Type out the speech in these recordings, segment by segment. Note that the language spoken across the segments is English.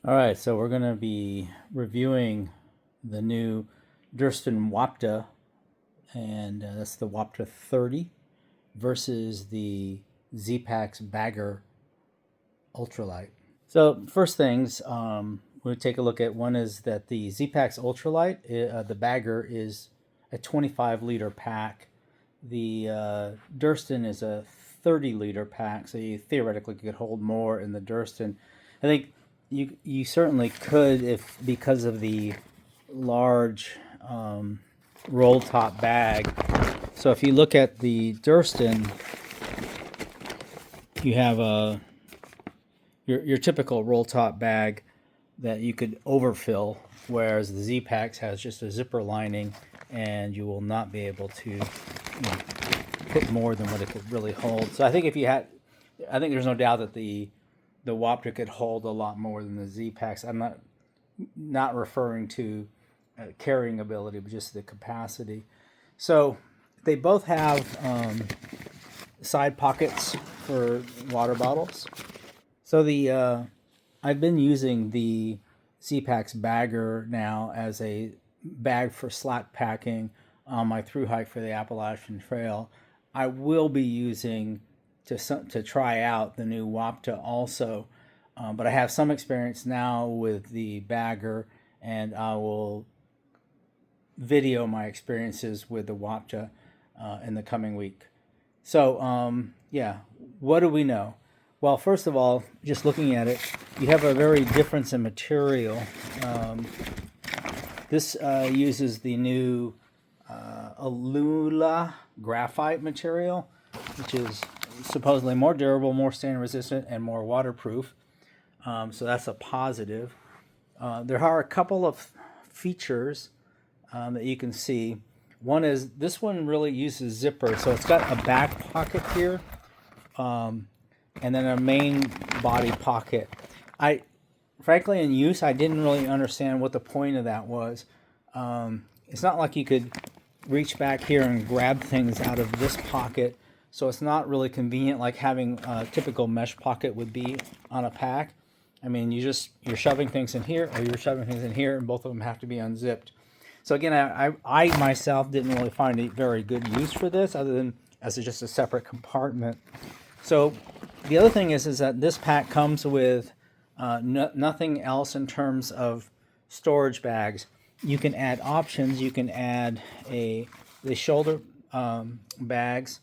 All right, so we're going to be reviewing the new Durston Wapta, and that's the Wapta 30 versus the Zpacks Bagger Ultralight. So first things we'll take a look at. One is that the Zpacks Ultralight, the Bagger, is a 25-liter pack. The Durston is a 30-liter pack, so you theoretically could hold more in the Durston. I think you certainly could, if because of the large roll top bag. So if you look at the Durston, you have your typical roll top bag that you could overfill, whereas the Zpacks has just a zipper lining, and you will not be able to put more than what it could really hold. So I think I think there's no doubt that the Wapta could hold a lot more than the Zpacks. I'm not referring to carrying ability, but just the capacity. So they both have side pockets for water bottles. So I've been using the Zpacks Bagger now as a bag for slack packing on my thru hike for the Appalachian Trail. I will be using to try out the new Wapta also, but I have some experience now with the Bagger, and I will video my experiences with the Wapta in the coming week. So yeah, what do we know? Well, first of all, just looking at it, you have a very difference in material. This uses the new Alula graphite material, which is supposedly more durable, more stain resistant, and more waterproof. So that's a positive. There are a couple of features that you can see. One is this one really uses zipper, so it's got a back pocket here, and then a main body pocket. Frankly, in use, I didn't really understand what the point of that was. It's not like you could reach back here and grab things out of this pocket, so it's not really convenient like having a typical mesh pocket would be on a pack. I mean, you're shoving things in here, or you're shoving things in here, and both of them have to be unzipped. So again, I myself didn't really find a very good use for this, other than as just a separate compartment. So the other thing is that this pack comes with nothing else in terms of storage bags. You can add options. You can add the shoulder bags.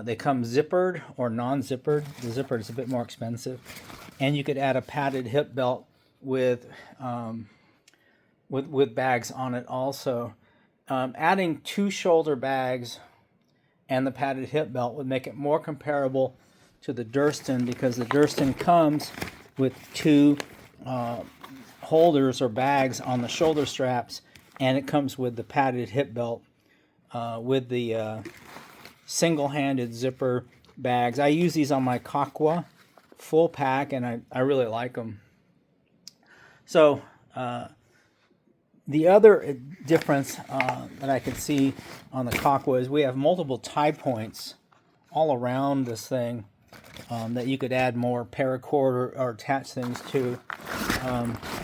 They come zippered or non-zippered. The zippered is a bit more expensive, and you could add a padded hip belt with bags on it also. Adding 2 shoulder bags and the padded hip belt would make it more comparable to the Durston, because the Durston comes with 2 holders or bags on the shoulder straps, and it comes with the padded hip belt with the single-handed zipper bags. I use these on my Kakwa full pack, and I really like them. So the other difference that I can see on the Kakwa is we have multiple tie points all around this thing that you could add more paracord or attach things to.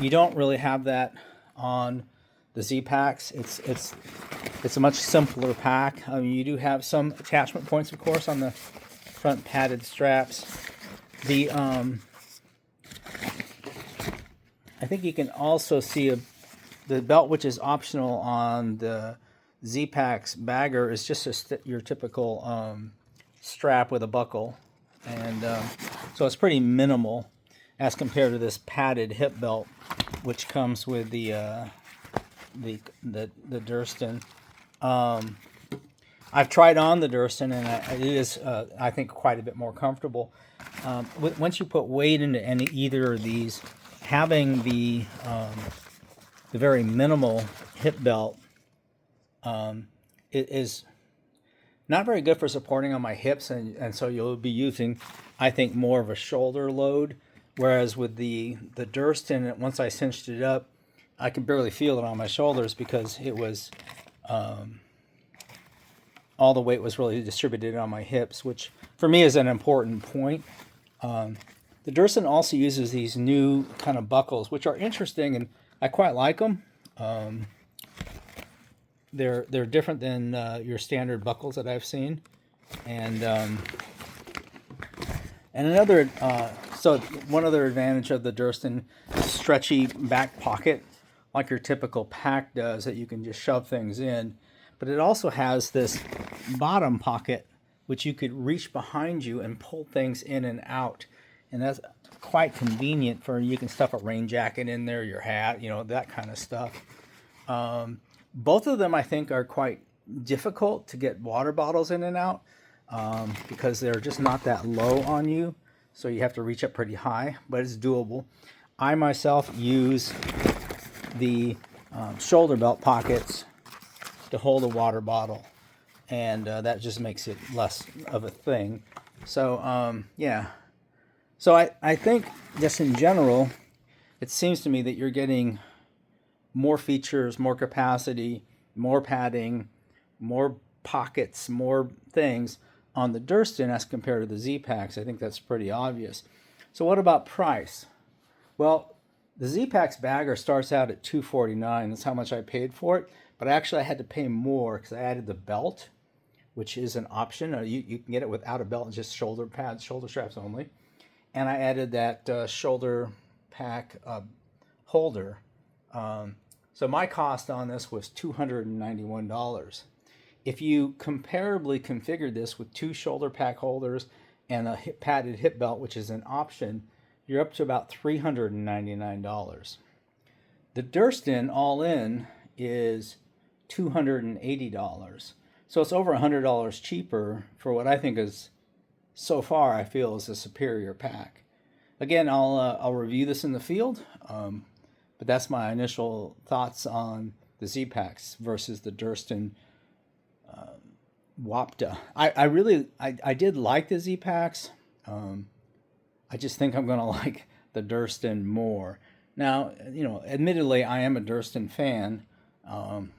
You don't really have that on the Zpacks. It's a much simpler pack. You do have some attachment points, of course, on the front padded straps. I think you can also see the belt, which is optional on the Zpacks Bagger, is just your typical strap with a buckle, and so it's pretty minimal as compared to this padded hip belt, which comes with the Durston. I've tried on the Durston, and it is I think quite a bit more comfortable. Once you put weight into either of these, having the very minimal hip belt it is not very good for supporting on my hips, and so you'll be using, I think, more of a shoulder load, whereas with the Durston, once I cinched it up, I could barely feel it on my shoulders, because it was all the weight was really distributed on my hips, which for me is an important point. The Durston also uses these new kind of buckles, which are interesting, and I quite like them. They're different than your standard buckles that I've seen, and another so one other advantage of the Durston stretchy back pocket, like your typical pack does, that you can just shove things in, but it also has this bottom pocket which you could reach behind you and pull things in and out, and that's quite convenient for, you can stuff a rain jacket in there, your hat, you know, that kind of stuff. Both of them I think are quite difficult to get water bottles in and out, because they're just not that low on you, so you have to reach up pretty high, but it's doable. I myself use the shoulder belt pockets to hold a water bottle, and that just makes it less of a thing. So yeah, so I think just in general, it seems to me that you're getting more features, more capacity, more padding, more pockets, more things on the Durston as compared to the Zpacks. I think that's pretty obvious. So what about price? Well, the Zpacks Bagger starts out at $249. That's how much I paid for it. But actually I had to pay more because I added the belt, which is an option. You can get it without a belt, just shoulder pads, shoulder straps only. And I added that shoulder pack holder. So my cost on this was $291. If you comparably configured this with 2 shoulder pack holders and a padded hip belt, which is an option, you're up to about $399. The Durston all in is $280. So it's over $100 cheaper for what I think is, so far I feel, is a superior pack. Again, I'll review this in the field, but that's my initial thoughts on the Zpacks versus the Durston Wapta. I did like the Zpacks. I just think I'm gonna like the Durston more. Now, you know, admittedly, I am a Durston fan, and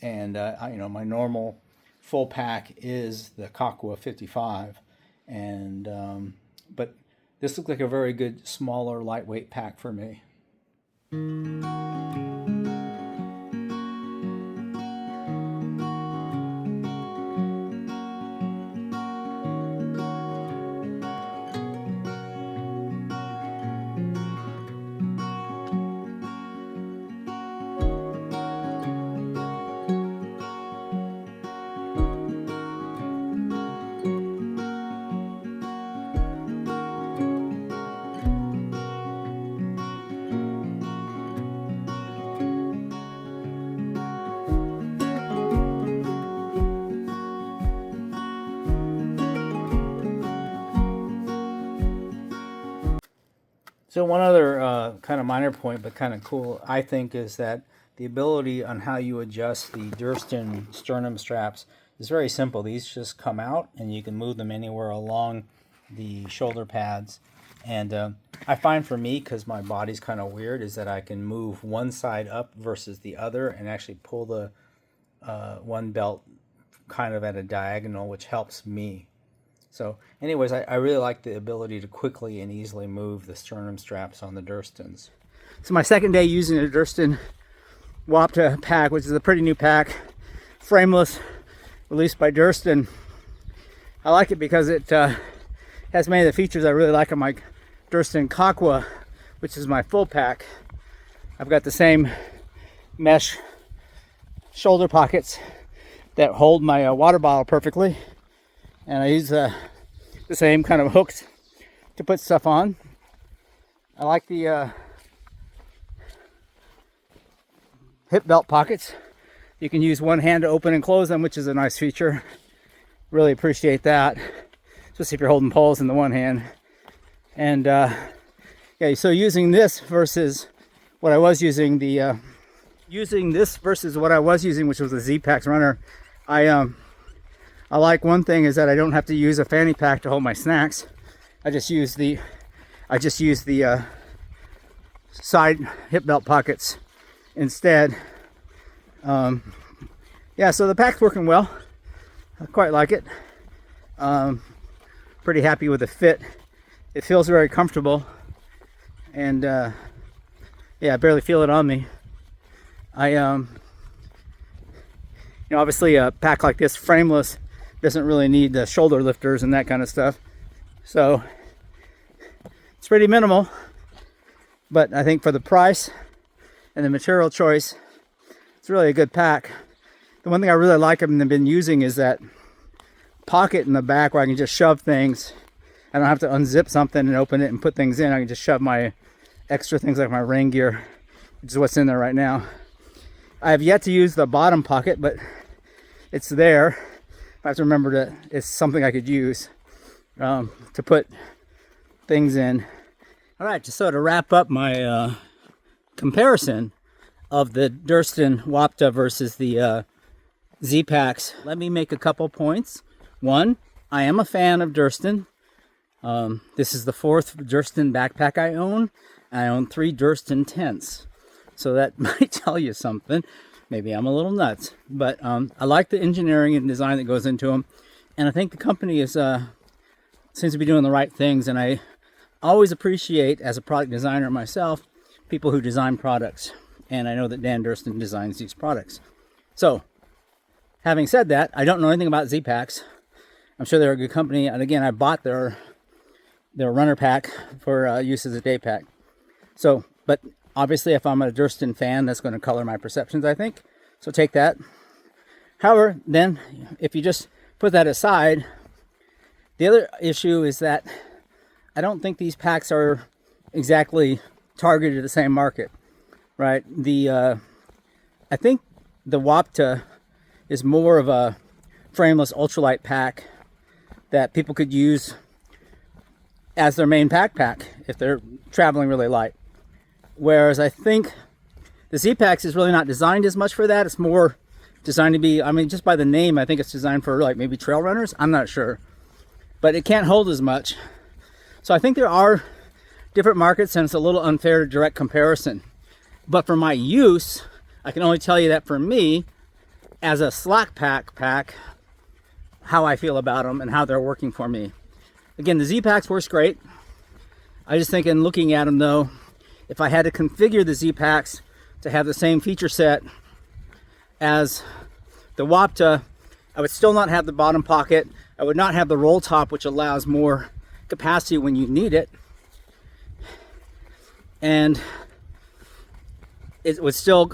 you know, my normal full pack is the Kakwa 55, and but this looked like a very good smaller, lightweight pack for me. So one other kind of minor point, but kind of cool, I think, is that the ability on how you adjust the Durston sternum straps is very simple. These just come out, and you can move them anywhere along the shoulder pads. And I find for me, because my body's kind of weird, is that I can move one side up versus the other and actually pull the one belt kind of at a diagonal, which helps me. So anyways, I really like the ability to quickly and easily move the sternum straps on the Durstons. So my second day using the Durston Wapta pack, which is a pretty new pack, frameless, released by Durston. I like it because it has many of the features I really like on my Durston Kakwa, which is my full pack. I've got the same mesh shoulder pockets that hold my water bottle perfectly. And I use the same kind of hooks to put stuff on. I like the hip belt pockets. You can use one hand to open and close them, which is a nice feature. Really appreciate that, especially if you're holding poles in the one hand. And yeah, so using this versus what I was using, which was the Zpacks runner, I like one thing is that I don't have to use a fanny pack to hold my snacks. I just use the side hip belt pockets instead. Yeah, so the pack's working well. I quite like it. Pretty happy with the fit. it feels very comfortable, and yeah, I barely feel it on me. Obviously a pack like this, frameless, doesn't really need the shoulder lifters and that kind of stuff. So it's pretty minimal, but I think for the price and the material choice, it's really a good pack. The one thing I really like and have been using is that pocket in the back where I can just shove things. I don't have to unzip something and open it and put things in. I can just shove my extra things like my rain gear, which is what's in there right now. I have yet to use the bottom pocket, but it's there. I have to remember that it's something I could use to put things in. All right, just so to wrap up my comparison of the Durston Wapta versus the Zpacks, let me make a couple points. One, I am a fan of Durston. This is the 4th Durston backpack I own. I own 3 Durston tents. So that might tell you something. Maybe I'm a little nuts, but I like the engineering and design that goes into them, and I think the company is seems to be doing the right things. And I always appreciate, as a product designer myself, people who design products, and I know that Dan Durston designs these products. So, having said that, I don't know anything about Zpacks. I'm sure they're a good company, and again, I bought their runner pack for use as a day pack. So, but obviously, if I'm a Durston fan, that's going to color my perceptions, I think. So take that. However, then, if you just put that aside, the other issue is that I don't think these packs are exactly targeted at the same market, right? I think the Wapta is more of a frameless ultralight pack that people could use as their main pack if they're traveling really light. Whereas I think the Zpacks is really not designed as much for that. It's more designed to be, I mean, just by the name, I think it's designed for like maybe trail runners. I'm not sure. But it can't hold as much. So I think there are different markets, and it's a little unfair to direct comparison. But for my use, I can only tell you that for me, as a slack pack, how I feel about them and how they're working for me. Again, the Zpacks works great. I just think in looking at them though, if I had to configure the Zpacks to have the same feature set as the Wapta, I would still not have the bottom pocket. I would not have the roll top, which allows more capacity when you need it. And it would still,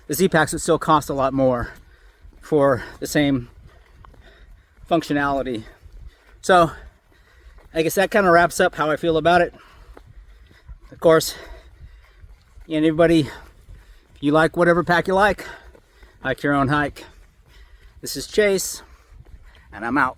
the Zpacks would still cost a lot more for the same functionality. So I guess that kind of wraps up how I feel about it. Of course, anybody, if you like whatever pack you like, hike your own hike. This is Chase, and I'm out.